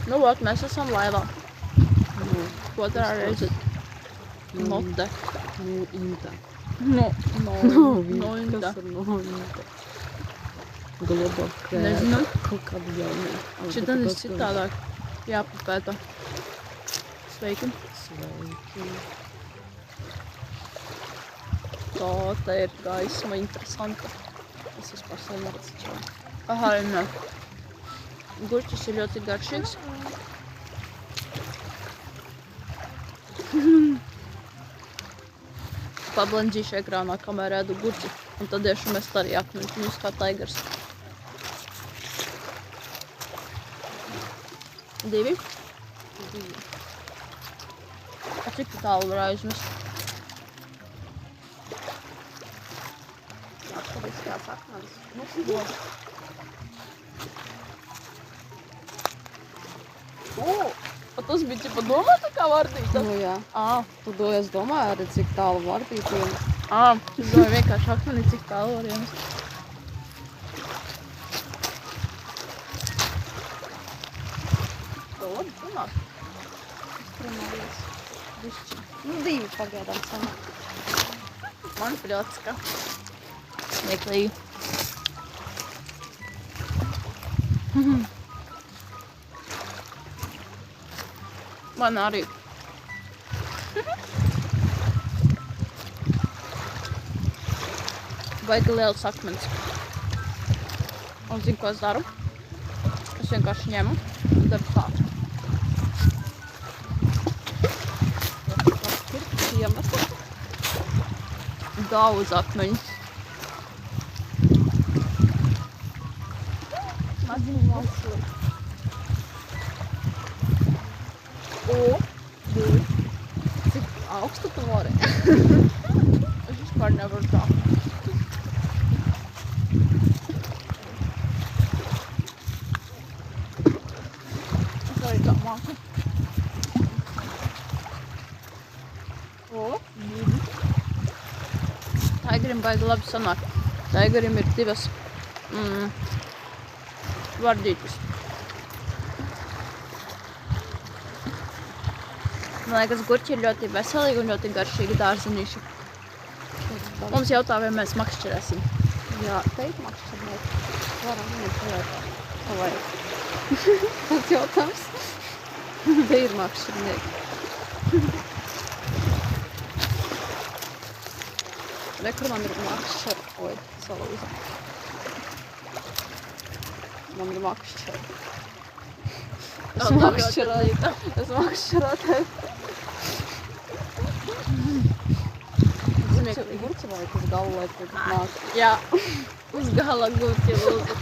Nu, ot, mēs esam laivā. Nu, Otrā reize. Note. nu, Inta. No Inta. Kas ir no Inta? Global Nezinu. Kaut kāda jaunība. Šitan ir citādāk. Jāpapēta. Sveiki. Sveiki. Tā ir gaisma interesanta. Es vispār sen neredzēju. Paharina. Gurķis ir ļoti garšīgs. Pablandzīšu ekrānā, kamēr ēdu gurķi. Un tad iešu mest arī akmeņus. Viņus kā taigars. 2. A cik tu tālu var aizmest? Atpakaļ kāds akmens. A tas bija ķipa domāta kā vardīta? Nu jā. Tu es domāju arī, cik tālu var būt viens. Es domāju vienkārši akmeni, cik tālu var iemest. To labi runāt. Runājies. Bišķi. Nu, 2 pagaidām sanāk. Man pļocka. Smieklīgi. Man arī. Baigi liels akmens. Un zinu, ko es daru? Es vienkārši ņemu un daru tā. Daudz akmeņu. Maziņu monstru. Cik augstu tu vari? Es vispār nevaru tā. Es arī tā māku. Taigarim baigi labi sanāk. Taigarim ir 2 vardītas. Man liekas, gurķi ir ļoti veselīgi un ļoti garšīgi dārzenīši. Mums jautā, vai mēs makšķerēsim. Jā, teikt makšķernieki. Varam viņam pajautāt. Ko vajag? Tas jautājums. Te ir makšķernieki. Rekur man ir makšķer. Oi, salūza. Man ir makšķer. Es makšķerēju. Gurķi vajag uz galu, lai tu nāk. Jā, uz gala gurķi lūdzu.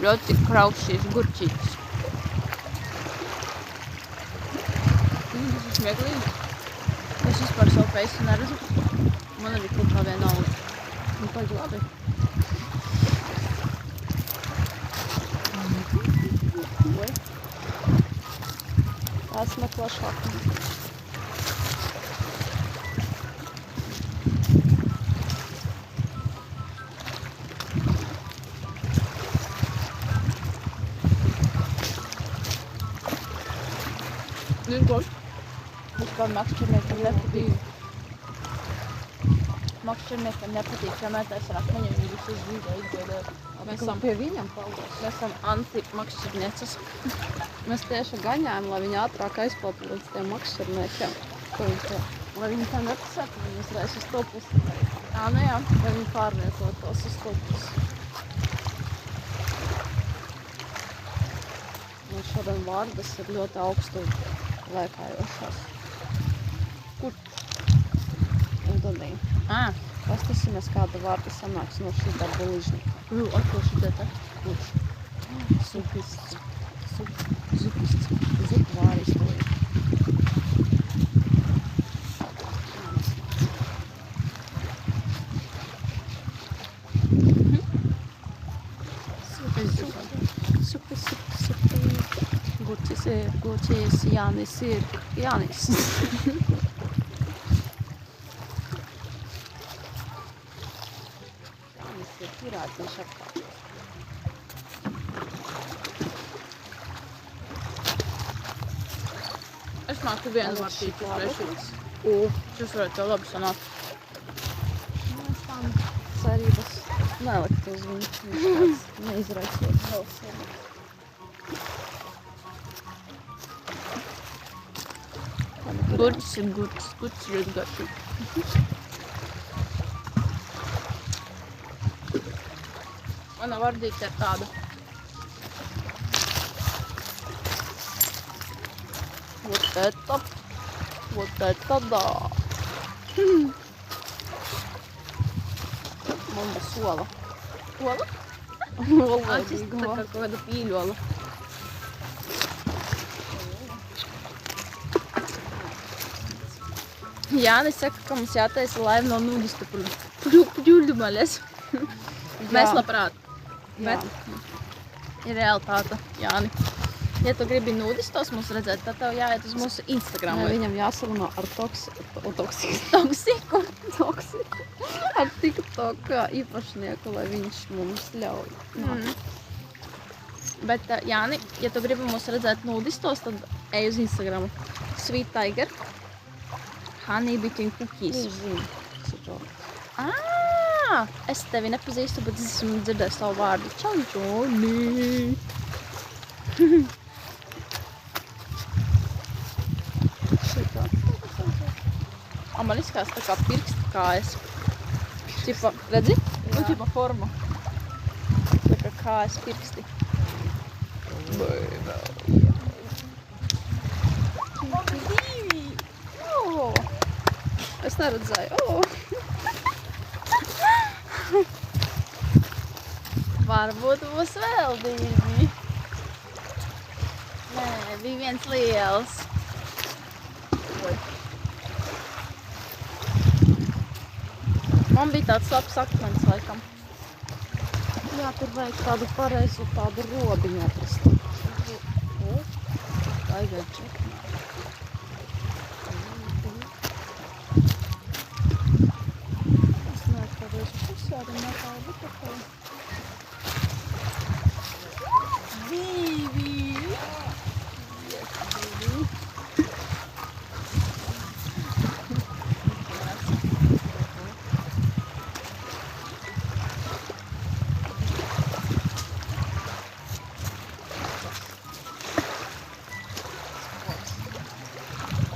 Ļoti kraukšīs gurķītis. Tas ir smieklīgi. Es vispār savu peisu neredzu. Man arī kaut kā vienalga. Nu, paļ labi. Tās meklēšu akmeni. Zinu ko? Vispār makšķerniekam nepatīk. Makšķerniekam nepatīk, ja mētājs ar akmeņiem, viņi visi uz dzīvē izgodot. Mēs esam pie viņam paldies. Mēs esam anti-makšķernieces. Mēs tieši gaņājam, lai viņi ātrāk aizpiltu līdz tiem makšķerniekiem. Ko viņi to? Lai viņi tā nepasētu, viņi uzreiz uz to pusi. Jā, nu jā. Lai viņi pārvietotos uz to pusi. Un šodien vārdas ir ļoti augstu lēkājošās. Kur? Ūdenī. Pastāsimies, kāda vārda sanāks no šī darba līžņika. Atkal šitie te. Kurš? Zupists. Zupists. Zupvāris to ir. Supi. Gurķis, Jānis ir. Jānis. ir pirātīši apkārt. Es māku vienu vartīti uzreišītas. Šis varētu tev labi sanākt. Es tam cerības nelikt uz viņu. Viņš tāds neizraisot vēl sevi. Gurķis ir gurķis. Gurķis ir ļoti garšīgi. Mana vardīte ir tāda. Вот это да! Man būs sola. Ola? Ola Tas tā kā kaut kāda pīļola. Jānis saka, ka mums jātaisa laiva no nudistu pļuļumaļas. Mēs labprāt. Bet ir realitāte, Jāni. Ja tu gribi nudistos mums redzēt, tad tev jāiet uz mūsu Instagram. Viņam jāsarunā ar toksiku. Toksiku. Ar TikTok īpašnieku, lai viņš mums ļauj. Bet, Jāni, ja tu gribi mūs redzēt nudistos, tad ej uz Instagram. Sweet Tiger. Honey Between Cookies. Viņš zina. Es tevi nepazīstu, bet es esmu dzirdējis savu vārdu. Čau, Džoni! Man izskās tā kā pirksta kājas. Čipa, redzi? Nu, čipa forma. Tā kā kājas pirksti. Es neredzēju. Varbūt būs vēl divi. Nē, bija viens liels. Man bija tāds labs akmens, laikam. Jā, tur vajag tādu pareizu, tādu robiņu atrast. Tagad čekmē. Es neatkavēšu pusēdi, netādu pakaļ. Divi!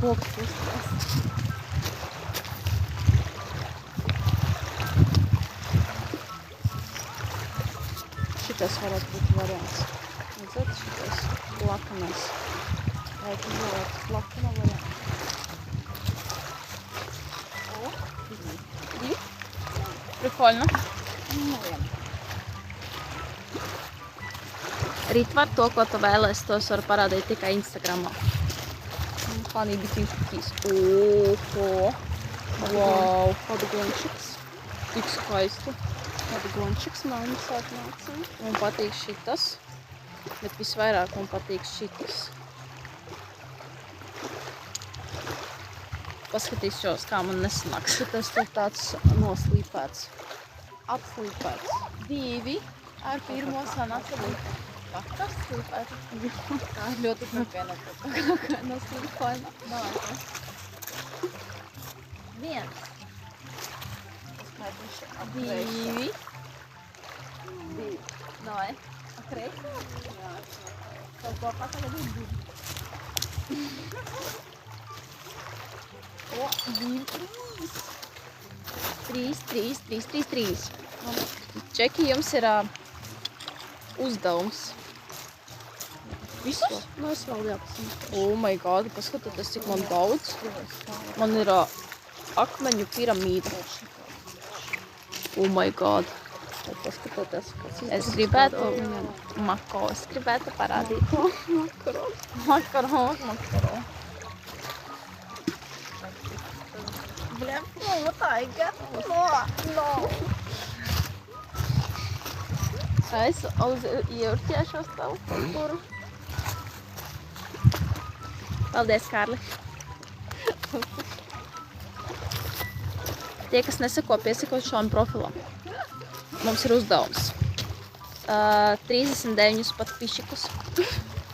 Koks uztās. Šitais varētu būt variants. Redzēt, šitais lakanais. Vai tu vēlēt lakana variants? Prikольно. Rītvar to, ko tu vēlēsi, tos var parādīt tikai Instagramā. Honey Between Cookies. Oho! Wow! Kāda gončiks. Tik skaisti. Kāda gončiks mājas atnāca. Man patīk šitas, bet visvairāk man patīk šitas. Paskatīšos, kā man nesanāks. Šitais tur tāds noslīpēts. Atslīpēts. Divi ar pirmo sanāca līdzi. Kas slīpēta? Tā ir ļoti nopietna. Kā noslīpēta. Viens. Divi. Divi. Давай. Окей? Tad kopā tagad ir divi. O, divi, trīs. Čeki, jums ir uzdevums. Visus? Nu, es vēl jāpasamās. Oh my god, paskatieties, cik man daudz. Man ir akmeņu piramīda. Oh my god. Tad paskatieties, kas Es gribētu mako, es gribētu parādīt. Makaron. Bļa, mama taiga. No. Es ieurķēšos tavu kultūru. Paldies, Kārli. Tie, kas neseko, piesako šām profilam. mums ir uzdevums. 39 подписчикус.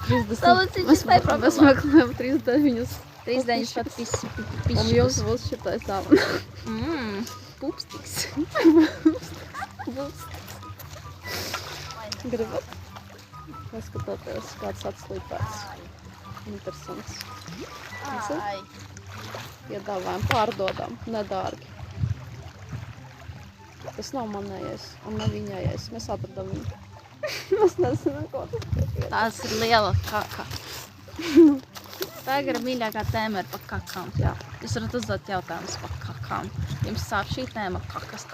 30. Mēs meklējam 39. 39 Un подписчикус. jums būs šitais dāvana. Pupstiks. Gribat? Paskatoties, kāds atslīpēts. Interesants. Ai. Piedāvājam, pārdodam, nedārgi. Tas nav manējais un ne viņējais. Mēs atradam viņu. Mēs nezinām, ko tas ir. Tās ir liela kaka. Tagad mīļākā tēma ir par kakām. Jā. Jūs varat uzdot jautājumus par kakām. Jums sāp šī tēma kakas.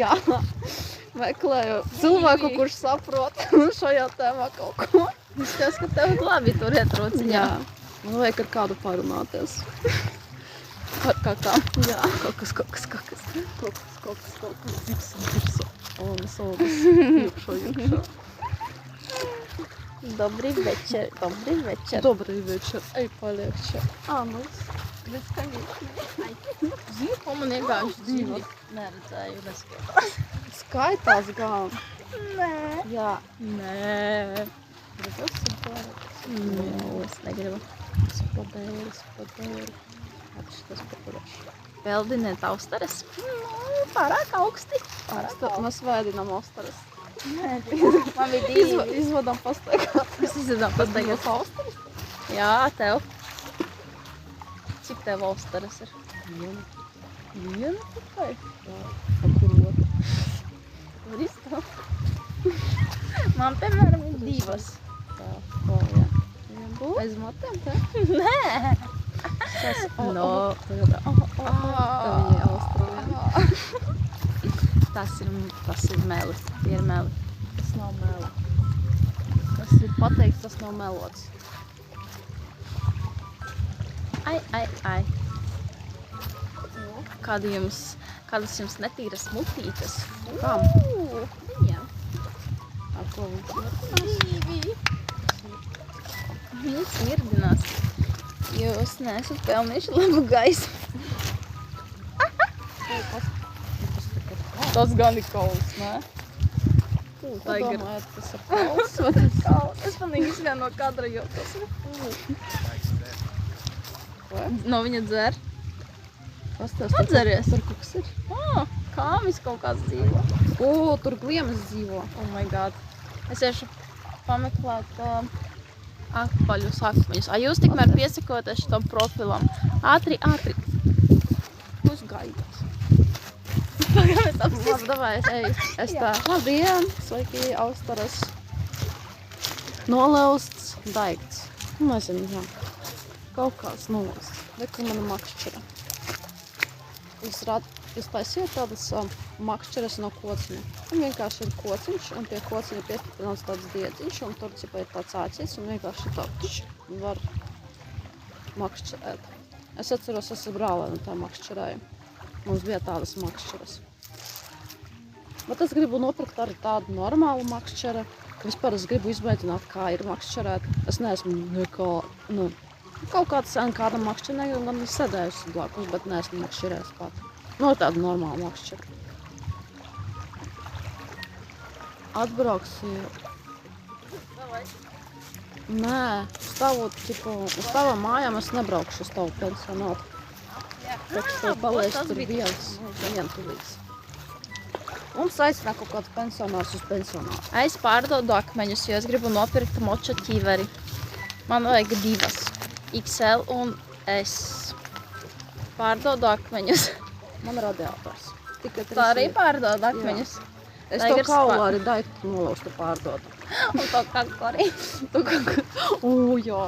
Jā. Meklēju cilvēku, kurš saprot šajā tēmā kaut ko. Es tev, ka tev labi turiet rociņā. Jā. Man vajag ar kādu parunāties. Par kakām. Jā. Kakas. Zipsa. Un sodas. Jukšo. Dobrý večer. Dobrý večer. Ej, paliek čia. Ānus. Un man vienkārši dzīvi neredzēju, neskatās. Skaitās gan. Nē. Jā. Nē. Gribas un pārāk. Es negribu. Spadēri. Atšitas paturēšu. Peldiniet austeres. Pārāk augsti. Mēs vēdinām austeres. Nē, man bija divi. Izvadām pastaigāt. Mēs izvedām pastaigāt. Tas austeres? Jā, tev. Cik tev austeres ir? Viena tikai? Jā. A kur otra? Var izstāv. Man, piemēram, ir divas. Tā, jā. Tu? Aiz matiem, te? Nē. Tas, No. Tagad, tā viņai austrumiem. Tas ir meli. Tie ir meli. Tas nav meli. Tas ir pateikts, tas nav melots. Ai. Kādas jums netīras mutītes? Kam? Viņam. Ar ko viņš Viņas mirdinās. Jūs neesat pelnījuši labu gaismu. Tas gan ir kauls, ne? Tā domājat, tas ir kauls vai tas Kauls. Es panīgi izgāju no kadra, jo tas ir. No viņa dzer. Kas tas Atzeries. Tur kaut kas ir? Kāmis kaut kāds dzīvo. O, tur gliemas dzīvo. Oh my god. Es iešu pameklēt akpaļus akmeņus. Jūs tikmēr piesakoties šitam profilam. Ātri. Jūs gaidat. Pagaidām Labi, davai, es tā. Labdien, sveiki, austaras. Nolausts, daigts. Nezinu, jā. Kaut kāds nolausts. Reku mana makšķera. Jūs taisiet tādas makšķeras no kociņa. Un vienkārši ir kociņš, un pie kociņa piestiprināts tāds diedziņš, un tur cipa ir tāds āķis, un vienkārši tā var makšķerēt. Es atceros, es brālēnu tā makšķerēju. Mums bija tādas makšķeras. Bet es gribu nopirkt arī tādu normālu makšķeri. Vispār es gribu izmēģināt, kā ir makšķerēt. Es neesmu nekā, kaut kāds sen kāda makšķerē, gan sēdējusi blakus, bet neesmu makšķerējis pat. Tādu normālu makšķeri. Atbrauksi. Nē, uz tavu mājām es nebraukšu uz tavu pensionātu. Taču tev paliec tur vientulīgs. Mums aicina kaut kāds pensionārs uz pensionāru. Es pārdodu akmeņus, jo es gribu nopirkt moča ķiveri. Man vajag divas. XL un S. Pārdodu akmeņus. Man radiators. Tikai Tā arī pārdodu akmeņus. Es to kaulu arī daiktu nolaustu pārdodu. Un to kakku arī. Jā.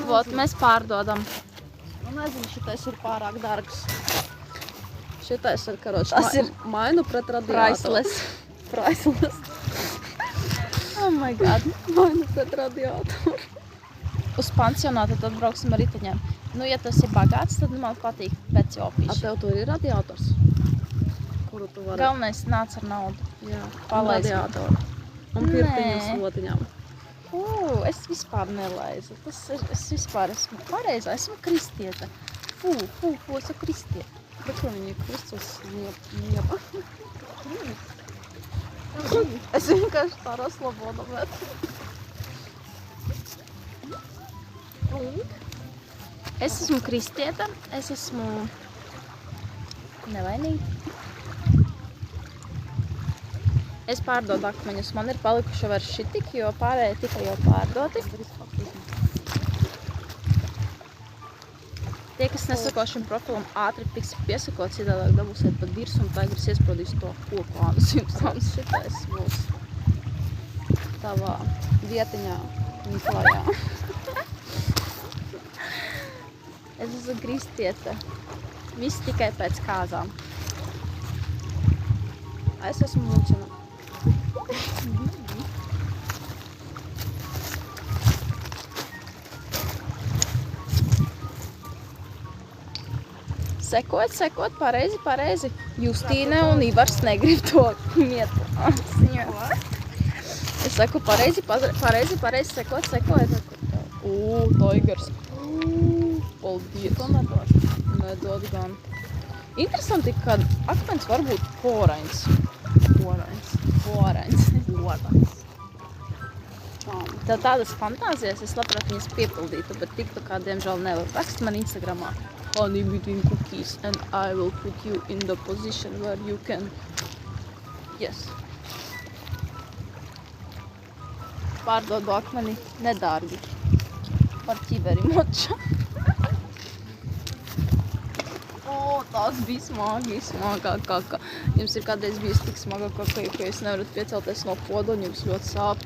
Vot, mēs pārdodam. Nezinu, šitais ir pārāk dārgs. Šitais ir, Tas ir mainu pret radiatoru. Priceless. Oh my god. Mainu pret radiatoru. Uz pansionātu tad brauksim ar riteņiem. Ja tas ir bagāts, tad man patīk pēc A jopīši. tev tur ir radiators? Kuru tu vari? Galvenais nāc ar naudu. Jā, un Palaist. radiatoru. Un pirtiņu slodiņām. Es vispār nelaizu. Es vispār esmu pareizā, esmu kristiete. Esmu kristiete. Bet ko viņi Kristus nieba? Es vienkārši tā raslobodu metu. Es esmu kristieta, es esmu nevainīga. Es pārdodu akmeņus, man ir palikuši vairs šitik, jo pārējie tikai jau pārdoti. Tie, kas nesako šim profilam, ātri tiks piesakot, citādāk dabūsiet pat dirs un taigris iesprādīs to koku ādas jums. Šitais būs tavā vietiņā klājā. Es esmu kristieta. Viss tikai pēc kāzām. Es esmu muļķina. Sekot, pareizi. Justīne un Ivars negrib to mietu. Es saku pareizi, sekot. Taigers. Paldies. To nedod. Nedod gan. Interesanti, ka akmens var būt porains. Tev tādas fantāzijas, es labprāt viņas piepildītu, bet TikTokā diemžēl nevar. Rakst man Instagramā. Honey between cookies and I will put you in the position where you can... Yes. Pārdodu akmeni nedārgi. Par ķiveri moča. Tās bija smagā kaka. Jums ir kādreiz bijis tik smaga kaka, ka jūs nevarat piecelties no podoņa, jums ļoti sāp.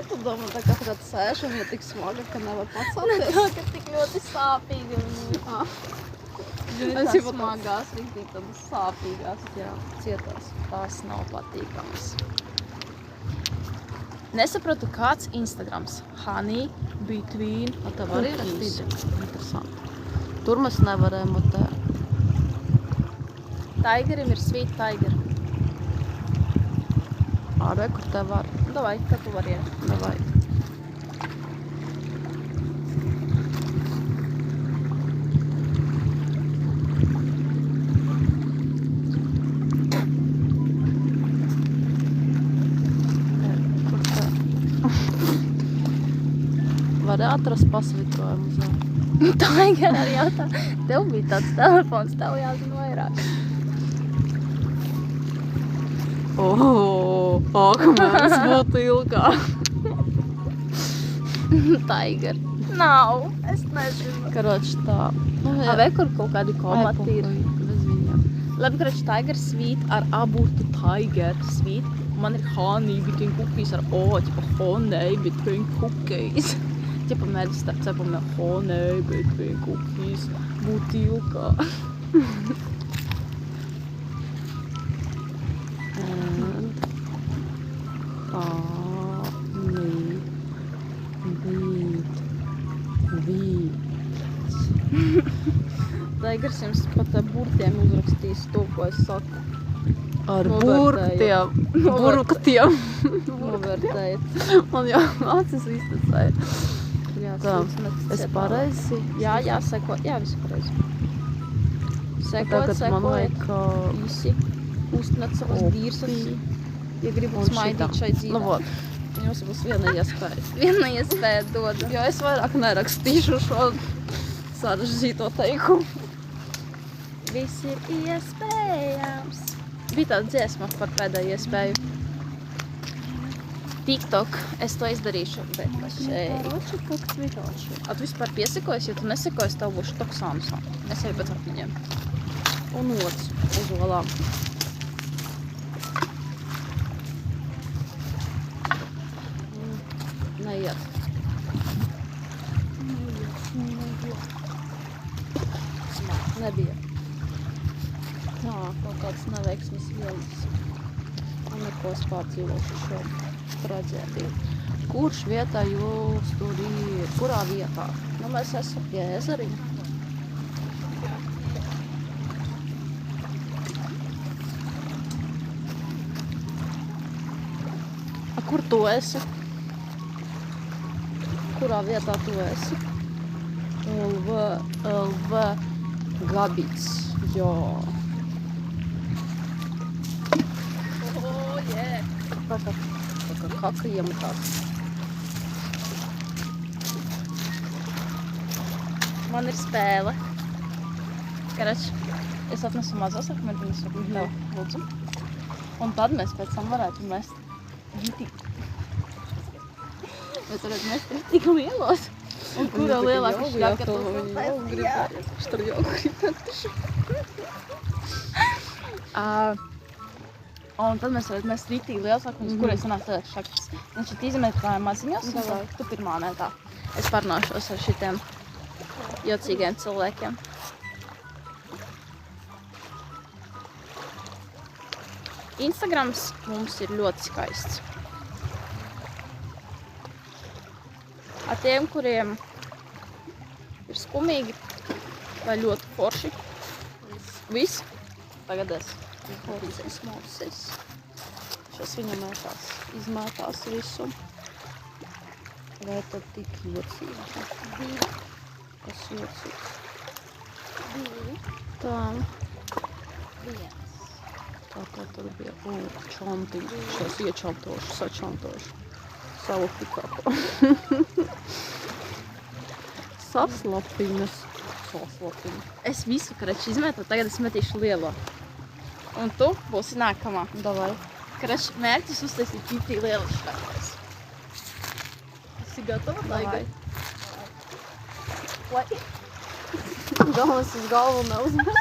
Tu domā, tā kā tagad sēž un ir tik smaga, ka nevar pacelties? Tā, ka tik ļoti sāpīga viņa. Es jau smagās, riktīgi tādas sāpīgās. Jā, cietās. Tās nav patīkamas. Nesapratu, kāds Instagrams. Honey between Tev arī ir cookies. interesanti. Tur mēs nevarējam mutēt. Taigerim ir sweet tiger. Ārē, kur tev var? Davai, kā tu vari iet? Davai. Kur tev? Vari atrast pasvītrojumu uz viņu. Taiger arī jautā. Tev bija tāds telefons, tev jāzina vairāk. Akmens būtu ilgāk. Tiger. Nav, es nezinu. Karoči tā. Vai kur kaut kādi komati ir? Bez viņiem. Labi, karoči, tiger sweet ar aburtu tiger sweet. Man ir honey between cookies ar ķipa honey between cookies. Ķipa medis starp cepumiem honey between cookies. Butilka. Taigers jums pat ar burtiem uzrakstīs to, ko es saku. Ar Novērtējam. burktiem. Novērtējiet. Man jau acis iztecēja. Jā, Tā, es pareizi. Jā, seko. Jā, visu pareizi. Tagad man Sekojiet. vajag Īsi. Uztnat savas dīrsas. Ja gribat smaidīt šai dzīvē. Nu, vot. Jums būs viena iespēja. Viena iespēja dod. Jo es vairāk nerakstīšu šo sarežģīto teikumu. Viss ir iespējams. Bija tāda dziesma par pēdējo iespēju. TikTok, es to izdarīšu, bet šeit. A tu vispār piesakojies, ja tu nesakojies, tev būšu toksānusā. Es arī pēc apņiem. Un otrs uz olām. Neiet. Nebija. Tā, kaut kāds neveiksmes vielas. Un neko es pārdzīvošu šo traģēdiju. Kurš vietā jūs tur ir? Kurā vietā? Nu, mēs esam pie ezeriņa. A, kur tu esi? Kurā vietā tu esi? LV Gabits. Jā. kaka iemetās. Man ir spēle. Karač, es atnesu mazos akmeņus, saku tev, lūdzu. Un tad mēs pēc tam varētu mest ritīgi. Mēs varētu mest ritīgi lielos. Un kura lielāka šļaka to gribēja. Što jau gribētu. Un tad mēs varētu mest ritīgi liels akmeņus, kurai sanāk lielāks šļakas. Viņš šeit izmetināja maziņos, un tad tu pirmā ne tā. Es parunāšos ar šitiem jocīgiem cilvēkiem. Instagrams mums ir ļoti skaists. Ar tiem, kuriem ir skumīgi vai ļoti forši. Viss. Tagad es Izmausis. Šis viņa mētās, izmētās visu. Vai tad tik jocīgi? Tas jocīgs. Tā. Tā kā tur bija čantiņi. Šos iečantošu, sačantošu. Savu pikapu. Saslapiņas. Es visu karaču izmetu, tagad es metīšu lielo. Un tu būsi nākamā. Davai. Karaču mērķis uztaisīt ritīgi lielas šļakas. Esi gatava, Taigai? Vai? Galvenais uz galvu neuzmest.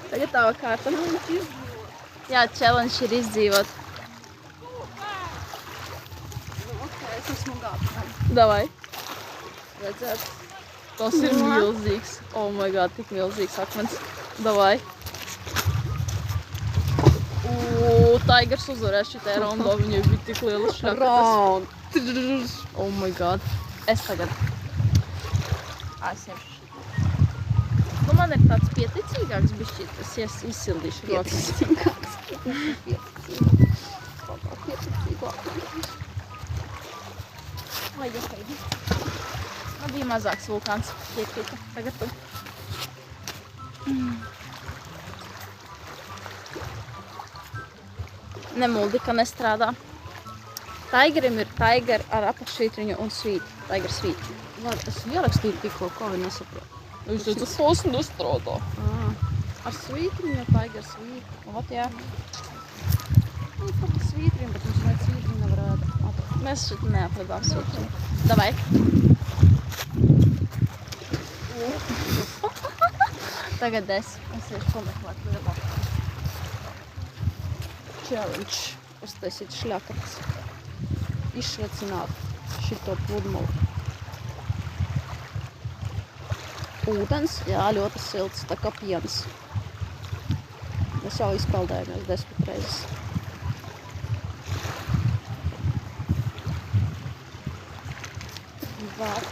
Tagad tava kārta. Jā, challenge ir izdzīvot. Es esmu gatava. Davai. Redzēt. Tas ir milzīgs. Oh my god, tik milzīgs akmens. Davai. Taigars uzvarēs šitajā raundā, viņai bija tik liela šļakas. Round. Oh my god. Es tagad. Es ņemšu šitā. Nu, man ir tāds pieticīgāks bišķīt, es izsildīšu rokas. Vai jākaidi? Man bija mazāks vulkāns, piekrita. Tagad tu. Nemuldika nestrādā. Taigarim ir taigar ar apakšvītriņu un svīti. Taigar svīti. Es ierakstīju tikko, ko viņi nesaprot. Viņš teica, tas nestrādā. Ar svītriņu, ja taigar svīti. Ot, jā. Nu, pat svītriņu, bet mums ne svītriņu nevarētu atrast. Mēs šeit neatradām svītriņu. Davai. Tagad es iešu pameklēt lielāku. Challenge. Uztaisīt šļakatas. Izšvecināt šito pludmali. Ūdens, jā, ļoti silts, tā kā piens. Mēs jau izpeldējamies 10 reizes.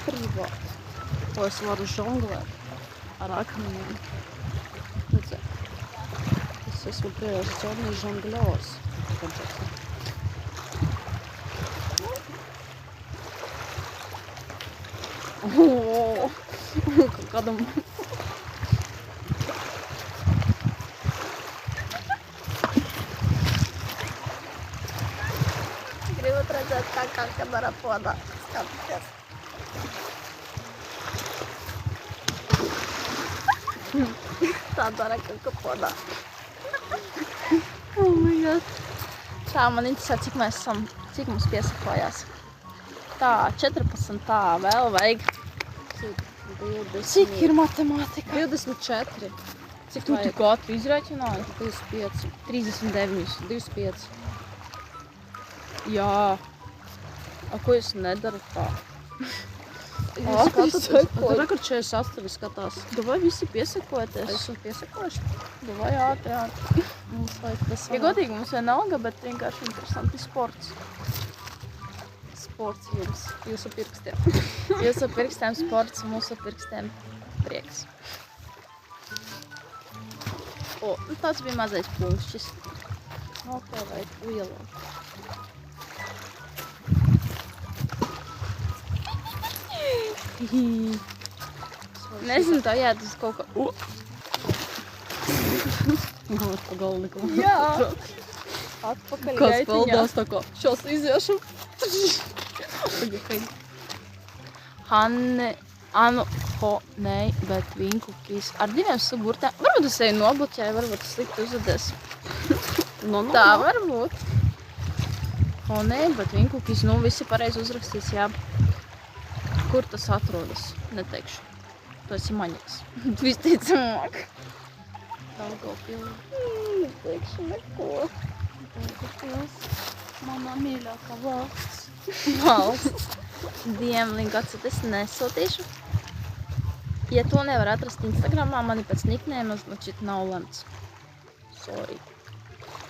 Privāt. Ko es varu žonglēt ar akmeņiem. Redzēt. Es esmu profesionāls žongļors. Kaut kādam... Gribat redzēt, kā kaka dara podā. Skaties. Tā dara kaka podā. Oh my god. Tā, man interesē, cik mēs esam, cik mums piesakojās. Tā, 14, tā, vēl vajag. 20. Cik ir matemātika? 24. Cik Tu tik ātri izrēķināji? 25. 39. 25. Jā. A, ko jūs nedarat tā? Jūs skatāties, tur rekur 48 skatās. Davai visi piesakoties. Esmu piesakojuši. Davai ātri. Mums vajag tas Ja godīgi mums vienalga, bet vienkārši interesanti sports. sports jums, jūsu pirkstiem. Jūsu pirkstiem sports, mūsu pirkstiem prieks. O, tāds bija mazais punkšķis. No, tev vajag lielāk. Nezinu, tā jāt uz kaut kā... Galat pa galniku. Jā! Atpakaļ Kāds gaitiņā. peldās tā kā šos iziešu. Hanne, Anu, Ho, Nei, bet Vinkukīs. Ar 2 suburtēm. Varbūt es eju nobloķēju, varbūt es slikti uzvedies. Tā var būt. Ho, Nei, bet Vinkukīs. Nu, visi pareizi uzrakstīs, jā. Kur tas atrodas? Neteikšu. Tu esi maņaks. Visticamāk. Daugavpils. Neteikšu neko. Daugavpils. Manā mīļākā valsts. Valsts. Diemlingats, es nesūtīšu. Ja to nevar atrast Instagramā, mani pēc niknēmas, nu šit nav lemts. Sorry.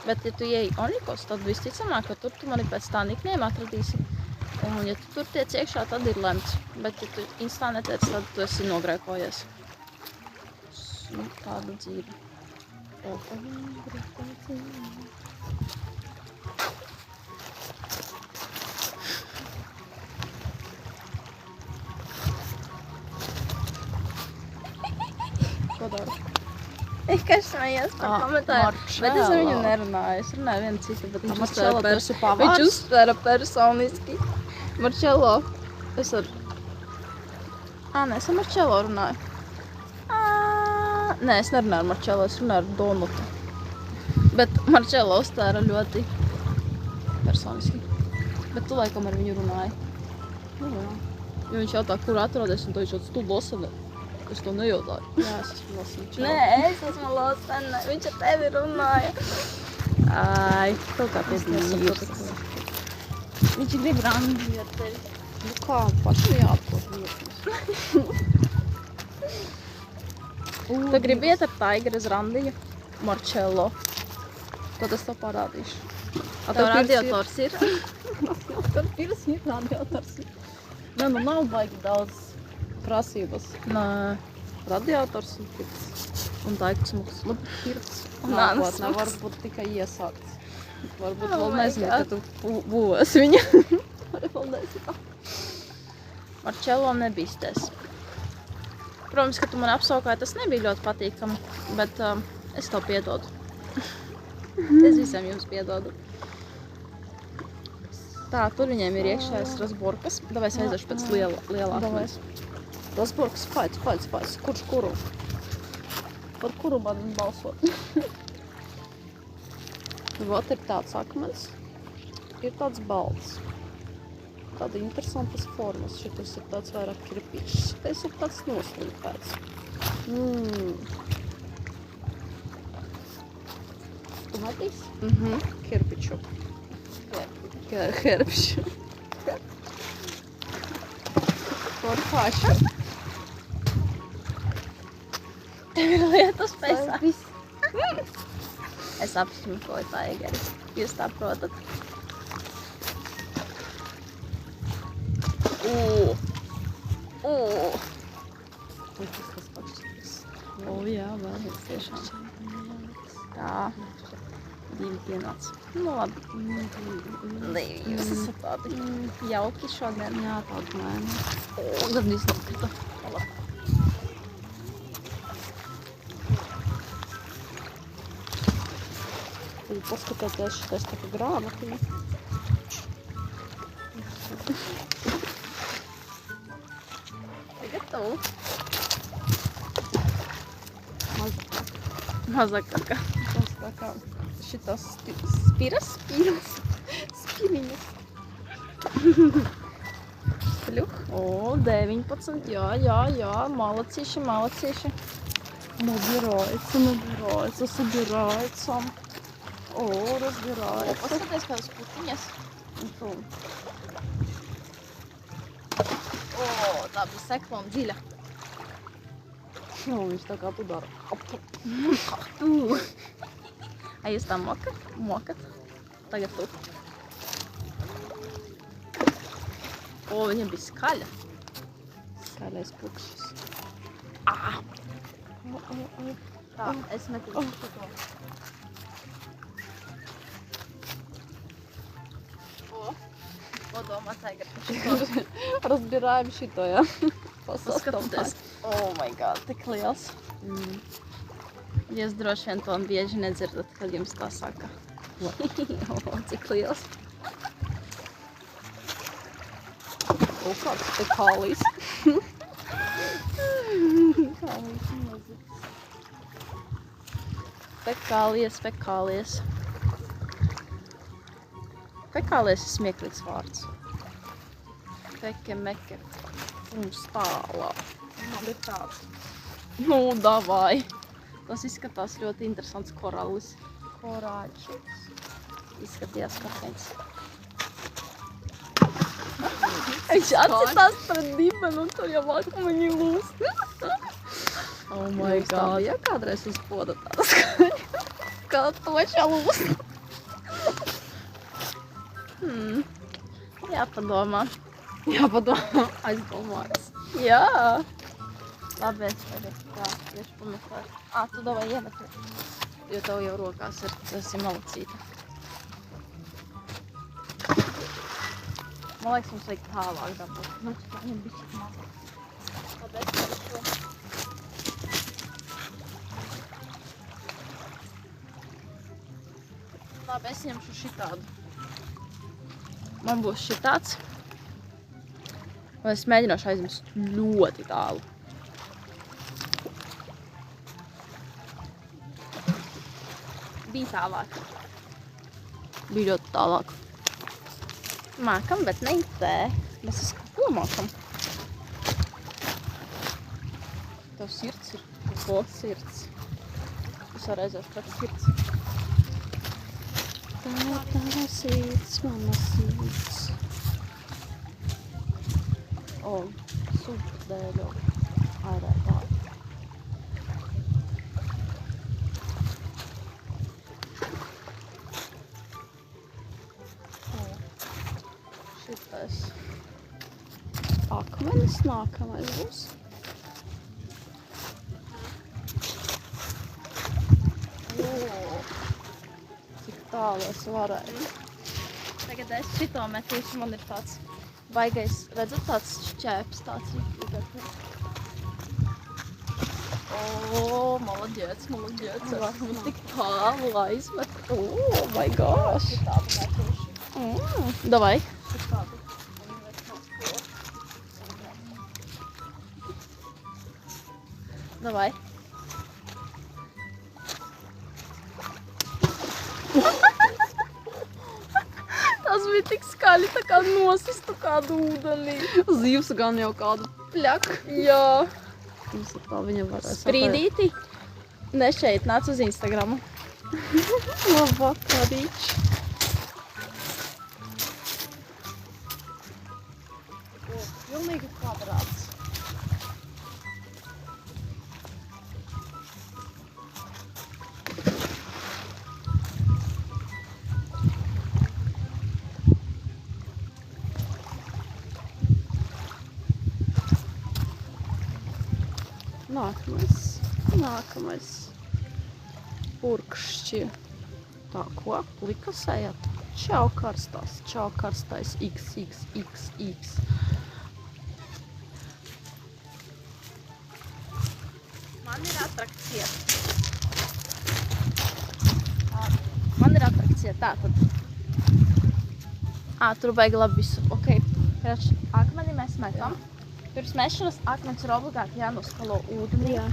Bet ja tu ieej Onikos, tad visticamāk, ka tur tu mani pēc tā niknēma atradīsi. Un ja tu tur tiec iekšā, tad ir lemts. Bet ja tu Instā netiec, tad tu esi nogrēkojies. Nu, tāda dzīve. Ko dari? Vienkārši smējās par komentāru. Marčēla. Bet es ar viņu nerunāju. Es runāju vienu citu, bet viņš Marčēla uztvēra tas ir pavārs? Viņš uztvēra personiski. Marčēlo. Es ar... Nē, es ar Marčēlo runāju. Nē, es nerunāju ar Marčēlo, es runāju ar Donutu. Bet Marčēlo uztvēra ļoti personiski. Bet tu laikam ar viņu runāji. Nu, jā. Jo viņš jautā, kur atrodies, un tu viņš tu Losene. Es to nejautāju. Jā, es esmu lasīčā. Nē, es esmu Losene. Viņš ar tevi runāja. Ai, kaut kā pēc vīrs. Viņš grib randi ar tevi. Nu kā, paši jāatrod vietnes. Tu gribi iet ar Taigeru uz randiņu? Marčēlo. Tad es to parādīšu. Tev radiators ir? Tur pirs ir radiators. Nē, nu nav baigi daudz prasības. Nē. Radiators un pirts. Un Taigas muks. Nu, pirts. Nānas Nākotnē muks. varbūt tikai iesākts. Varbūt Oh vēl my nezinu, God. ka tu būvēsi viņa. Arī vēl nezinu. Marčēlo nebīsties. Protams, ka tu man apsaukāji, tas nebija ļoti patīkami, bet es tev piedodu. Es visiem jums piedodu. Tā, tur viņiem ir iekšējais rasborkas. Davai es aiziešu pēc lielākās. Rasborkas, pēc. Kurš kuru? Par kuru man balsot? Vot ir tāds akmens. Ir tāds balts. Tāda interesantas formas. Šitas ir tāds vairāk kirpičs. Šitais ir tāds noslīpēts. Tu metīsi? Kirpiču. Kirpiču. Porfāšu. Tev ir lietas pēcā. Viss. Es apšņukoju Taigeri. Jūs tā protat? Tas pakšķies. O, jā, vēl ir tiešām. Tā. 2 pienāc. Nu, labi. Jūs esat tādi jauki šodien. Jā, tāda mēne. O, gandrīz nokrita. Labi. Paskatieties, šitais tā kā grāmatiņa. Gatavu. Mazāk. Mazākākā. Tas tā kā šitas Spiras? spiriņas. Pļuh. O, 19. Jā. Malacīši. Набирается, собирается. О, разбирается. Paskaties, kādas putiņas. Tu. O, tā bija sekla un dziļa. Nu, viņš tā kā tu dara. Ai, jūs tā mokat? Tagad tu. O, viņa bija skaļa. Skaļais pukšs. Tā, es metīšu šito. Ko domā Taigar par šito? Разбираем šito, jā. Paskatieties. Oh my god, tik liels. Jūs droši vien to bieži nedzirdat, kad jums tā saka. Cik liels. Kaut kāds fekālijas. Fekālijas. Fekālijas ir smieklīgs vārds. Feke, meke. Un stālā. Man ir tāds. Nu, davai. Tas izskatās ļoti interesants korallis. Korāļšuks. Izskatījās kāpēc. Viņš atcitās pret dibenu un tur jau akmeņi lūst. Oh my Tā god. bija kādreiz uz poda tāda skaņa. Kā toša lūst. Jāpadomā. Jāpadomā, aizdomājas. Jā. Labi, es tagad tā, tieši pameklēt. Tu davai iemet. Jo tev jau rokās ir, tas ir malacīta. Man liekas, mums vajag tālāk dabūt. Nu, viņam bišķi mazāk. Labi, es tagad šo. Labi, es ņemšu šitādu. Man būs šitāds. Un es mēģināšu aizmest ļoti tālu. Bija tālāk. Bija ļoti tālāk. Mākam, bet ne itē. Mēs ko mākam? Tev sirds ir. Ko sirds? Es var aizvest pēc sirds. Tā sirds, mana sirds. Super dēļo. Ārē tā. Šitais. Akmenis nākamais būs. Cik tālu es varēju. Tagad es šito metīšu, man ir tāds baigais, redzat, tāds šķēps, tāds ir. Молодец. Mums tik tālu aizmet. Oh my gosh. Davai. Davai. Tas bija tik skaļi, tā kā nosistu kādu ūdenī. Zivs gan jau kādu pļak. Jā. Mums tā viņa varēs. Sprīdīti. Ne šeit, nāc uz Instagramu. Labvakarīč. Pilnīgi kvadrāts. Nākamais. Purkšķi. Tā, ko? Likasējāt? Čau karstais XXXX. Man ir atrakcija. Tātad. Tur vajag labi visu. Ok. Akmeni mēs metam. Pirms mešanas akmens ir obligāti jānoskalo ūdenī. Jā.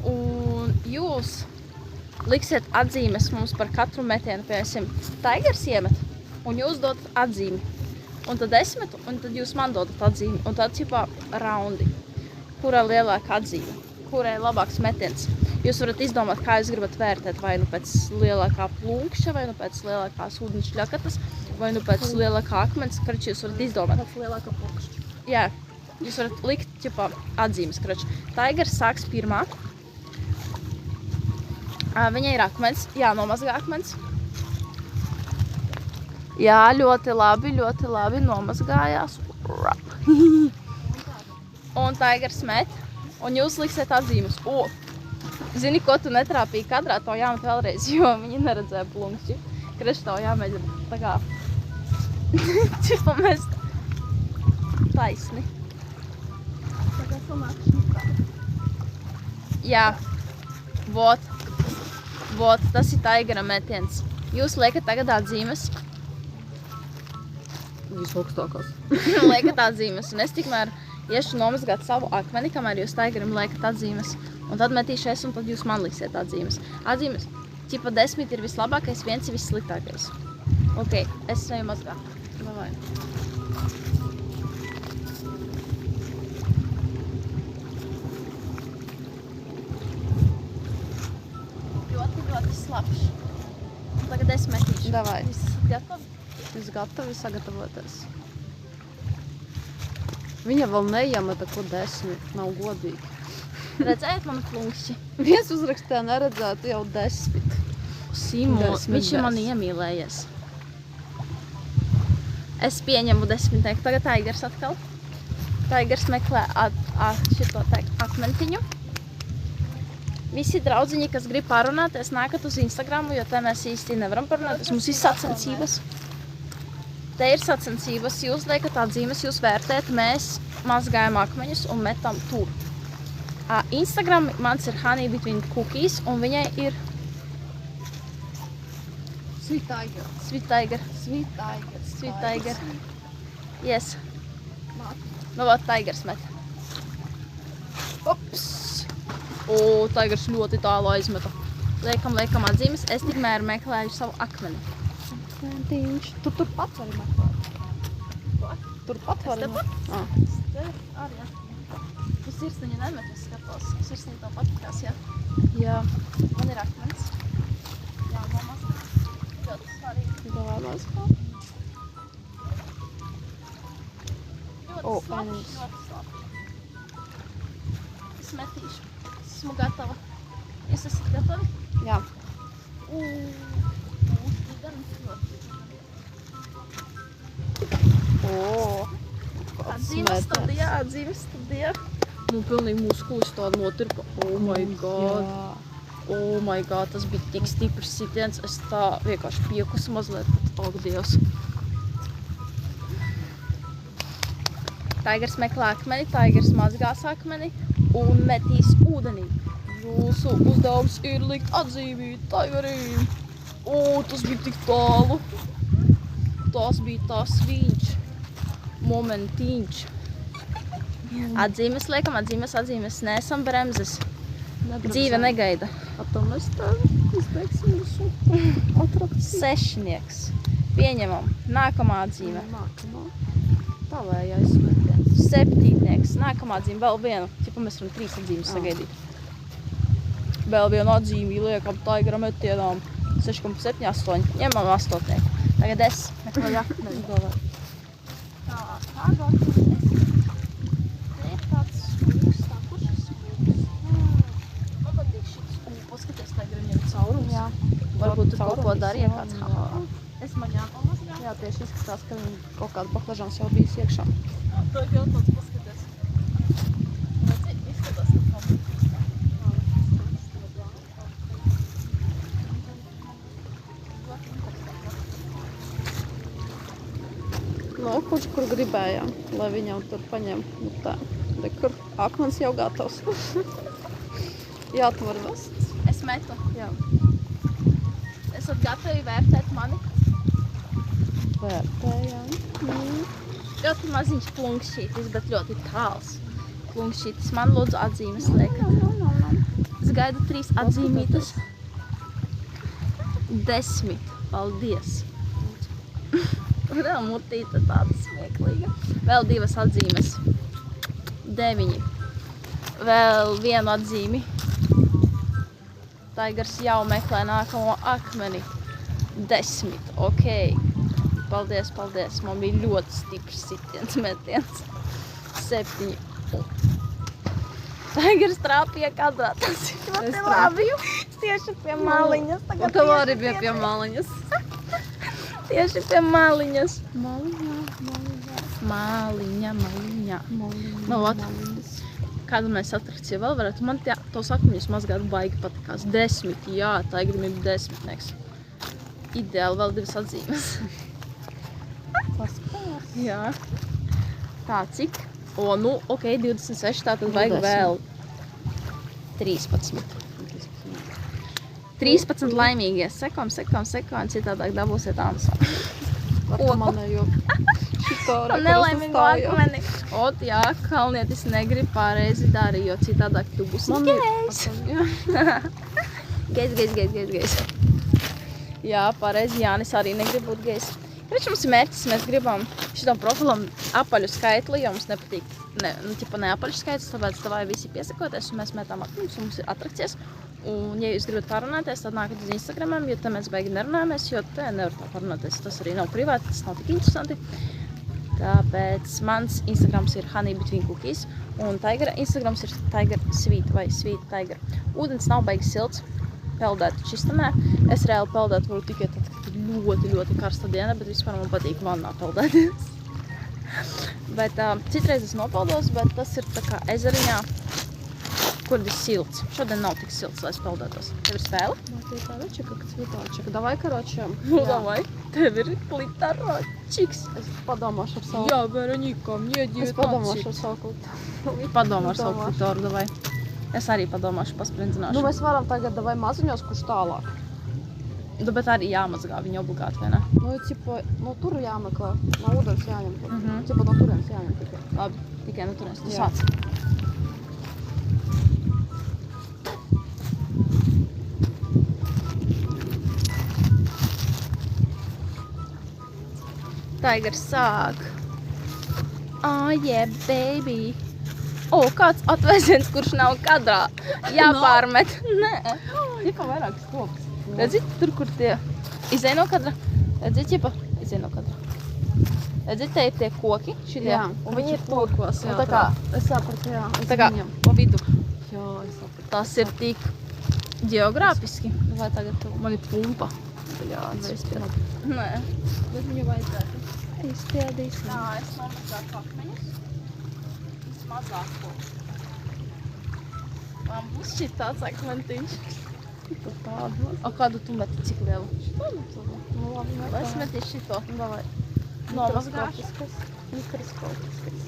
Un jūs liksiet atzīmes mums par katru metienu. Piemēram, Taigers iemet, un jūs dodat atzīmi. Un tad es metu, un tad jūs man dodat atzīmi. Un tad ķipā raundi. Kurai lielāka atzīme? Kurai labāks metiens? Jūs varat izdomāt, kā jūs gribat vērtēt. Vai nu pēc lielākā plunkšķa, vai nu pēc lielākās ūdens šļakatas, vai nu pēc lielākā akmens. Krač, jūs varat izdomāt. Pēc lielākā purkšķa. Jā. Jūs varat likt ķipā atzīmes, krač. Taigers sāks pirmā. Viņai ir akmens, jānomazgā akmens. Jā, ļoti labi nomazgājās. Un Taigers met, un jūs liksiet atzīmes. Zini, ko tu netrāpīji kadrā, tev jāmet vēlreiz, jo viņi neredzēja plunkšķi. Krač, tev jāmēģina tā kā ķipa mest taisni. Jā, vot, tas ir Taigera metiens. Jūs liekat tagad atzīmes. Visaugstākās. Liekat atzīmes. Un es tikmēr iešu nomazgāt savu akmeni, kamēr jūs Taigaram liekat atzīmes. Un tad metīšu es, un tad jūs man liksiet atzīmes. Atzīmes, ķipa 10 ir vislabākais, 1 ir vissliktākais. Ok, es eju mazgāt. Davai. Ļoti slapš. Un tagad es metīšu. Davai. Viss gatavi? Viss gatavi sagatavoties. Viņa vēl neiemeta ko 10, nav godīgi. Redzējāt manu plunkšķi? Viens uzrakstē neredzētu jau 10. Simo, 10, viņš ir man 10. iemīlējies. Es pieņemu 10. Tagad Taigars atkal. Taigars meklē šito akmentiņu. Visi draudziņi, kas grib parunāties, nākat uz Instagramu, jo te mēs īsti nevaram parunāties. Mums ir sacensības. Te ir sacensības, jūs liekat atzīmes, jūs vērtēt, mēs mazgājam akmeņus un metam tur. Instagram mans ir Honey Between Cookies un viņai ir Sweet Tiger. Sweet Tiger. Sweet Tiger. Sweet Tiger. Yes. Nu, vot, Taigars met. Ops! O, Taigars ļoti tālu aizmeta. Liekam atzīmes. Es tikmēr meklēju savu akmeni. Akmentiņš. Tu turpat vari meklēt. Turpat vari meklēt. Te arī Tu sirsniņu nemet, es skatos. Sirsniņu tev patikās, jā? Jā. Man ir akmens. Jā, mammas. Ļoti svarīgi. Davai mazgā. Ļoti slapš. Es metīšu. Esmu gatava. Jūs esat gatavi? Jā. Atzīmes studijā, atzīmes studijā. Nu, pilnīgi muskulis tāda notirpa. Oh my god. Oh my god, tas bija tik stiprs sitiens. Es tā vienkārši piekusu mazliet pat. Ak, Dievs. Taigars meklē akmeni, Taigars mazgās akmeni un metīs ūdenī. Jūsu uzdevums ir likt atzīmīt Taigarim. O, tas bija tik tālu. Tas bija tas viņš. Momentiņš. Atzīmes liekam, atzīmes. Neesam bremzes. Dzīve negaida. Atom mēs tevi izbeigsim visu atrakciju. Sešnieks. Pieņemam. Nākamā atzīme. Nākamā. Tavējais metiens. Septītnieks. Nākamā atzīme. Vēl vienu. Ķipa mēs varam 3 atzīmes sagaidīt. Vēl vienu atzīmi liekam Taigara metienām. 6,7, 8. Ņemam 8. Tagad es meklēju akmeni. Tā gatavi es. Te ir tāds spūks. Tā, kurš ir spūks? Man patīk šis spūks. Paskaties, Taigaram jau ir caurums. Jā. Varbūt tu kaut ko darīja kāds. Es man jāpamazgā. Jā, tieši izskatās, ka viņi kaut kāda baklažāns jau bijis iekšā. Tā jau tāds paskaties. Redzi, izskatās tā kā. Nu, kurš kur gribējām, lai viņam tur paņem. Nu tā, kur akmens jau gatavs. Jā, tu vari vest. Es metu. Jā. Esat gatavi vērtēt mani? Vērtējām. Ļoti maziņš plunkšķītis, bet ļoti tāls plunkšķītis. Man lūdzu atzīmes liekat. Es gaidu 3 atzīmītas. 10. Paldies. Vēl mutīte tāda smieklīga. Vēl 2 atzīmes. 9. Vēl 1 atzīmi. Taigars jau meklē nākamo akmeni. 10. Ok. Paldies. Man bija ļoti stiprs sitiens metiens. 7. Taigars trāpīja kadrā. Tas ir ļoti labi. Tieši pie maliņas. Un tev arī bija pie maliņas. Tieši pie maliņas. Maliņa. Nu, ot. Kādu mēs atrakciju vēl varētu? Man tos akmeņus mazgāt baigi patikās. 10. Jā, Taigaram ir 10. Ideāli vēl 2 atzīmes. Jā. Tā, cik? O, nu, ok, 26, tātad vajag vēl 13. 13 laimīgie. Sekojam, citādāk dabūsiet āmsu. Ar manējo šito Nelaimīgu akmeni. Ot, jā, kalnietis negrib pareizi darīt, jo citādāk tu būsi gejs. Gejs. Jā, pareizi, Jānis arī negrib būt gejs. Viņš mums ir mērķis, mēs gribam šitam profilam apaļu skaitli, jo mums nepatīk ne apaļu skaitlis, tāpēc tavai visi piesakoties, un mēs metām akmeņus, un mums ir atrakcies. Un, ja jūs gribat parunāties, tad nākat uz Instagramam, jo te mēs beigi nerunājamies, jo te nevar tā parunāties. Tas arī nav privāti, tas nav tik interesanti. Tāpēc mans Instagrams ir honeybetweencookies, un Taigara Instagrams ir taigarsvīta vai svīta taigara. Ūdens nav baigi silts, peldēt čistanē. Es reāli peldēt varu tikai tad, kad ir ļoti karsta diena, bet vispār man patīk vannā peldēties. Bet citreiz es nopeldos, bet tas ir tā kā ezeriņā, kur ir silts. Šodien nav tik silts, lai es peldētos. Tev ir spēle? Матвейка рочика, как цветочек. Давай, короче. Nu, davai. Tev ir plitāročiks. Es padomāšu ar savu. Jā, Veronika, мне 19. Es padomāšu ar savu kultu. Padomā ar savu kultūru, davai. Es arī padomāšu, pasprindināšu. Nu, mēs varam tagad, davai maziņos, kurš tālāk. Nu, bet arī jāmazgā viņu obligāti, vai ne? Nu, tipa, no tur jāmeklē. No ūdens jāņem. Mhm. Tipa, no turienes jāņem tikai. Labi, tikai no turienes. Tu Jā. sāc. Taigars sāk. Oh, yeah, baby. O, kāds atvēsiens, kurš nav kadrā. Jāpārmet. Nē. Ķipa vairāk skops. Redzi, tur, kur tie izej no kadra. Redzi, ķipa, izej no kadra. Redzi, te ir tie koki, šitie. Jā, Un viņi ir tur. kokos, jā. Un tā kā, Es sapratu, jā. Es tā kā viņam. pa vidu. Jā, es sapratu. Tas ir tik geogrāfiski. Vai tagad tu? Man ir pumpa. Jā, Neizspied. Nē, bet viņu vajadzētu. Izspiedīsim. Tā, es nomazāku akmeņus. Vismazāko. Man būs šī tāds akmentiņš. Tu tādu. O, kādu tu meti, cik lielu? Nu, labi, Vai es metīšu šito? Davai. Nomazgāšu. Mikroskopiskas.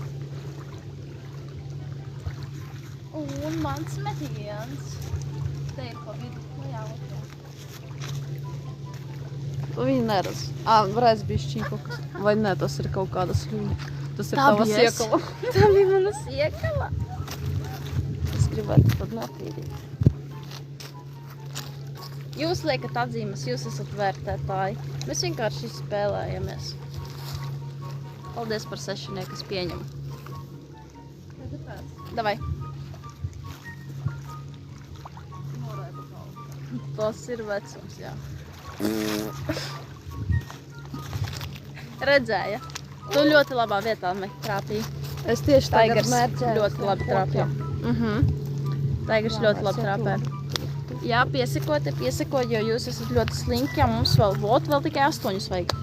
Un mans metiens. Te ir pa vidu. Nu jā, lūk. Viņi neredz. Redz bišķiņ kaut kas. Vai ne, tas ir kaut kāda sļuņa. Tas ir Tā tava bija es. siekala. Tā bija mana siekala. Es gribētu tad notīrīt. Jūs liekat atzīmes, jūs esat vērtētāji. Mēs vienkārši spēlējamies. Paldies par sešinieku, es pieņemu. Davai. Tas ir vecums, jā. Redzēja. Tu ļoti labā vietā trāpīji. Es tieši tagad Taigars mērķēju. ļoti labi trāpīja. Taigars ļoti labi trāpēja. Jā, piesakot, jo jūs esat ļoti slinki, ja mums vēl tikai 8 vajag.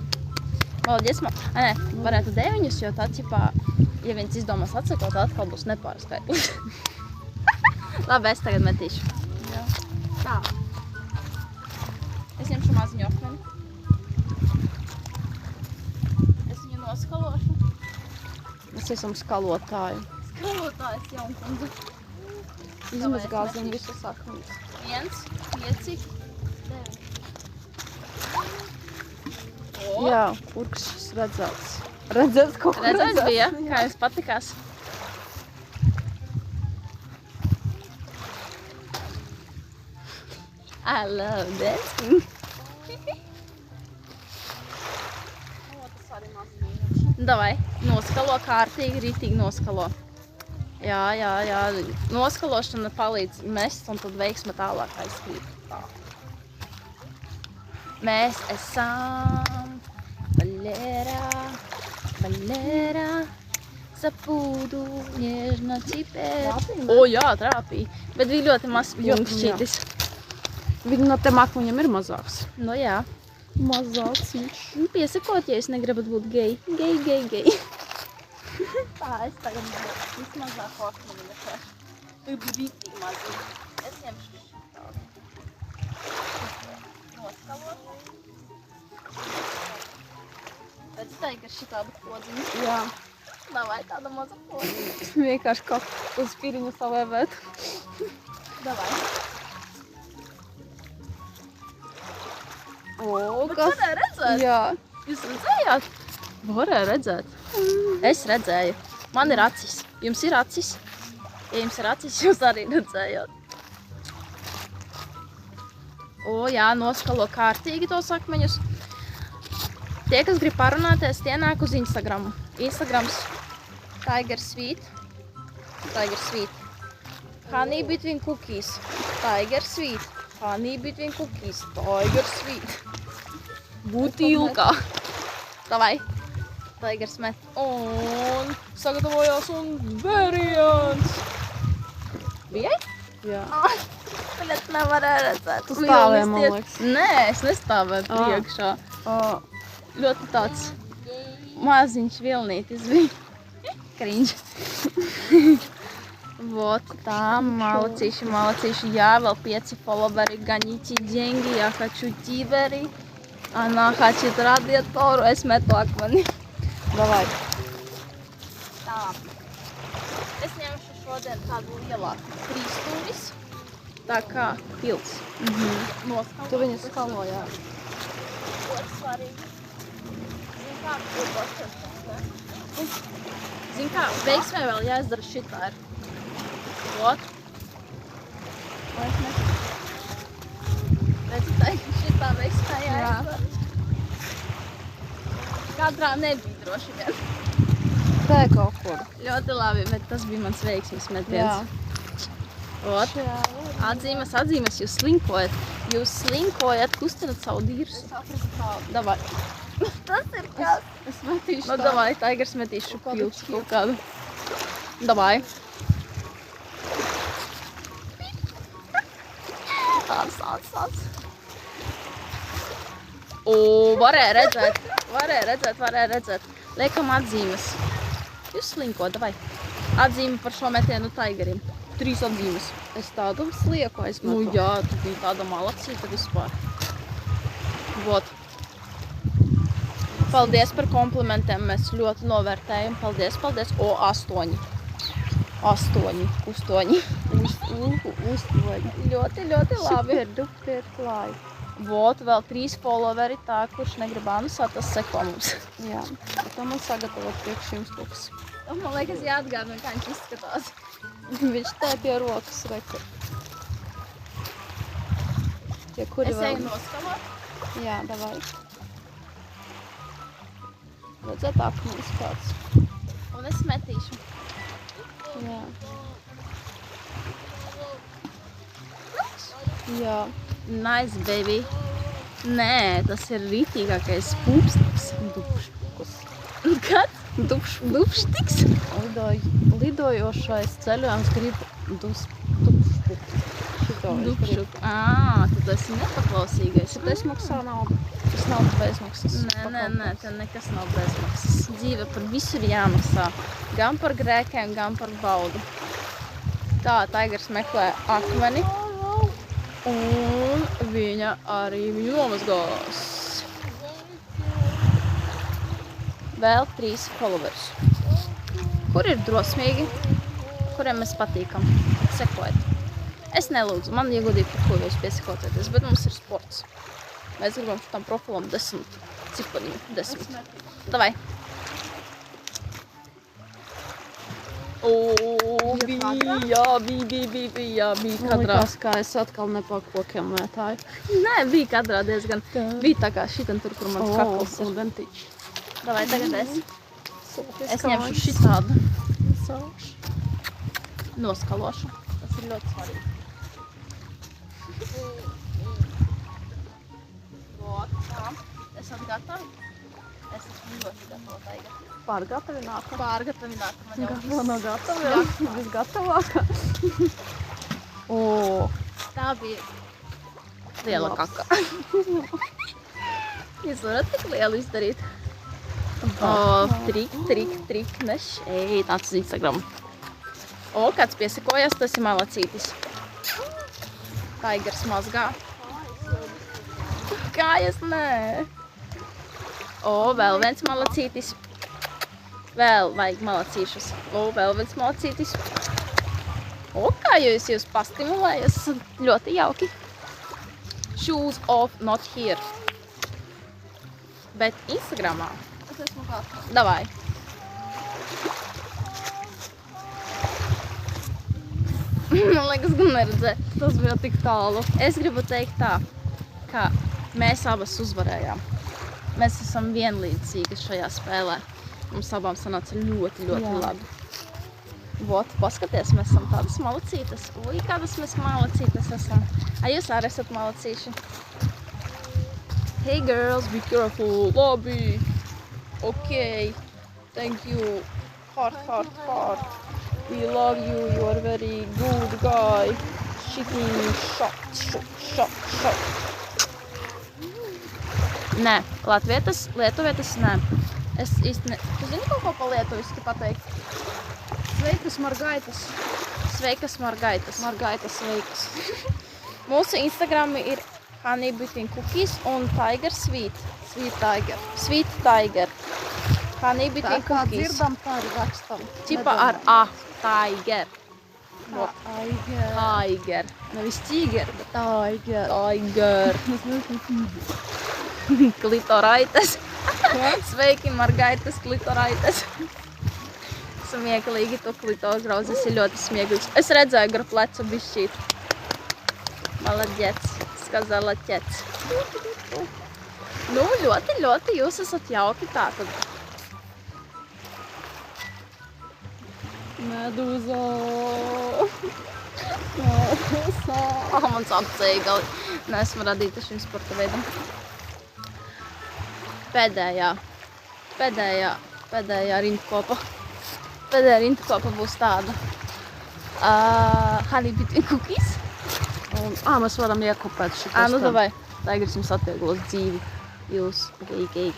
Vēl dziesmā, nē, varētu 9, jo tā ķipā, ja viens izdomās atsakot, atkal būs nepārskaitlis. Labi, es tagad metīšu. Jā. Tā. Es ņemšu maziņu akmeni. Es viņu noskalošu. Mēs esam skalotāji. Skalotājs jaunkundze. Izmazgāsim visus akmeņus. 1, 5, 9. O, Jā, urkšs redzēts. Redzēts kaut ko redzēts bija, kā jums patikās? I love dancing. Davai, noskalo kārtīgi, rītīgi noskalo. Jā. Noskalošana palīdz mest un tad veiksme tālāk aizkrīt. Tā. Mēs esam Valera, sapūdu, niežna cipēra. O, jā, trāpīja. Bet bija ļoti maz punkšķītis. Viņi no tiem akmeņiem ir mazāks. Nu jā. Mazāks viņš. Piesakot, ja jūs negribat būt gei. Gei. Tā, es tagad vismazāko akmeni meklēšu. Tu bija rītīgi mazīgi. Es ņemšu šitādu. Noskalošu. Pēc teikt ar šitādu podziņu. Jā. Davai, tāda maza podziņa. Vienkārši kaut uz piriņu savējvēt. Davai. O, Bet kas? varēja redzēt? Jā. Jūs redzējāt? Varēja redzēt. Es redzēju. Man ir acis. Jums ir acis? Ja jums ir acis, jūs arī redzējāt. O, jā, noskalo kārtīgi tos akmeņus. Tie, kas grib parunāties, tie nāk uz Instagramu. Instagrams Tiger Sweet. Tiger Sweet. Honey between cookies. Tiger Sweet. Honey between cookies. Tiger Sweet. Butilka. Davai. Tigers met. Un sagatavojās un vēriens. Bijai? Jā. Bet nevarēja redzēt. Tu stāvēji, man liekas. Nē, es nestāvēju priekšā. O, Ļoti tāds maziņš vilnītis bija. Kriņš. Вот, tā, молодцīši. Jā, vēl 5 followeri, gaņīti деньги, я хочу тибери. Она хочет радиатору, es metu akmeni. davai. Tā. Es ņemšu šodien tādu lielāku trīsstūris. Tā kā pils. Noskalo. Tu viņu skalo, jā. Ļoti svarīgi. Zin kā, Zin kā, veiksmē vēl jāizdara šitā ir. Vot. Vai es nesaku? Redzi, tā ir šitā veiksmē jāizdara. Katrā nebija droši vien. Te kaut kur. Ļoti labi, bet tas bija mans veiksmes metiens. Vot. Atzīmes, jūs slinkojat. Jūs slinkojat, kustinat savu dirsu. Davai. Tas ir kas? Es metīšu Nu, davai, Tigers metīšu pilsu kaut kādu. Davai. Tāds. O, varēja redzēt. Liekam atzīmes. Jūs slinkojat, davai. Atzīme par šo metienu Tigerim. 3 atzīmes. Es tādu slieku aizmetu. Nu jā, tu biji tāda malacīta vispār. Vot. Paldies par komplimentiem, mēs ļoti novērtējam. Paldies. O, 8. 8. Ustoņi. Uztvoļi. Ļoti labi. Super, duper, klāj. Vot, vēl 3 followeri, tā, kurš negrib anusāt, tas seko mums. Jā. To man sagatavot priekš jums kaut kas. Man liekas, jāatgādina, kā viņš izskatās. Viņš te pie rokas rekur. Tie, kuri Es vēl... eju noskalot. Jā, davai. Redzēt akmenis kāds. Un es metīšu. Jā. Jā. Nice, baby. Nē, tas ir rītīgākais pupstiks. Dupšpukus. Kad? Dupštiks? Lidojošais ceļojums grib dupšpuku. Dupšuk. Tad esi nepaklausīgais. Tas maksā naudu. Tas nav bezmaksas. Nē, te nekas nav bezmaksas. Dzīve par visu ir jāmaksā. Gan par grēkiem, gan par baudu. Tā, Tigers meklē akmeni. Un viņa arī viņu nomazgās. Vēl 3 followers. Kur ir drosmīgi, kuriem mēs patīkam. Sekojiet. Es nelūdzu, man iegodīgi par ko jūs piesakoties, bet mums ir sports. Mēs gribam šitam profilam 10 cipariņu. 10. Davai. Bija Man kadrā. likās, kā es atkal ne pa kokiem mētāju. Nē, bija kadrā diezgan. Bija tā kā šitam tur, kur mans kakls ir. Ventiķi. Davai, tagad es. Es ņemšu šitādu. Noskalošu. Tas ir ļoti svarīgi. Vot, tā. Esat gatavi? Es esmu ļoti gatava tagad. Pārgatavināta. Pārgatavināta man jau Vēl nav gatava, Jā. visgatavākā. O, Tā bija liela Labs. kaka. Jūs varat tik lielu izdarīt? Trik, ne šeit, nāc uz Instagram. Kāds piesakojās, tas ir malacītis. Tigers mazgā. Kājas, nē. Vēl viens malacītis. Vēl vajag malacīšus. Vēl viens malacītis. Kā jūs pastimulējat, ļoti jauki. Shoes off, not here. Bet Instagramā. Es esmu gatava. Davai. Man liekas, gan neredzē. Tas bija tik tālu. Es gribu teikt tā, ka mēs abas uzvarējām. Mēs esam vienlīdzīgas šajā spēlē. Mums abām sanāca ļoti Jā. labi. Vot, paskaties, mēs esam tādas malacītas. Ui, kādas mēs malacītas esam. Ai, jūs arī esat malacīši? Hey girls, be careful. Labi. Ok. Thank you. Heart. We love you. You are very good guy. Chicken shot. Nē, lietuvietis nē. Es īsti ne... Tu zini kaut ko pa lietuviski pateikt? Sveikas, Margaitas. Sveikas, Margaitas. Margaitas, sveikas. Mūsu Instagrami ir Honey Between Cookies un Tiger Sweet. Sweet Tiger. Honey Tā Between kā Cookies. dzirdam, tā arī rakstam. Čipa ar A. Tiger. Tiger. Tiger. Nevis tīger, bet Tiger. Tiger. Klitoraites. Sveiki, Margaitas, klitoraites. Smieklīgi, to klitorgrauzes ir ļoti smieklīgs. Es redzēju gar pleca bišķīt. Maladjets, skazala ķets. Nu, ļoti jūs esat jauki tātad. Medūza. Man sāp ceigali. Neesmu radīta šim sporta veidam. Pēdējā rindkopa. Pēdējā rindkopa būs tāda. Honey Between Cookies. Mēs varam iekopēt šitos. Nu davai. Tigers jums atvieglos dzīvi. Jūs gei.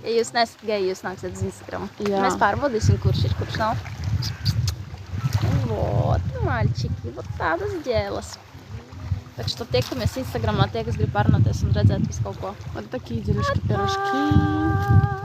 Ja jūs nesat geji, jūs nāksiet uz Instagram. Jā. Mēs pārbaudīsim, kurš ir, kurš nav. Vot, maļčiki, vot tādas ģēlas. Так что tiekamies Instagramā, tie, kas grib parunāties un redzēt visu kaut ko. Вот такие делишки, пирожки.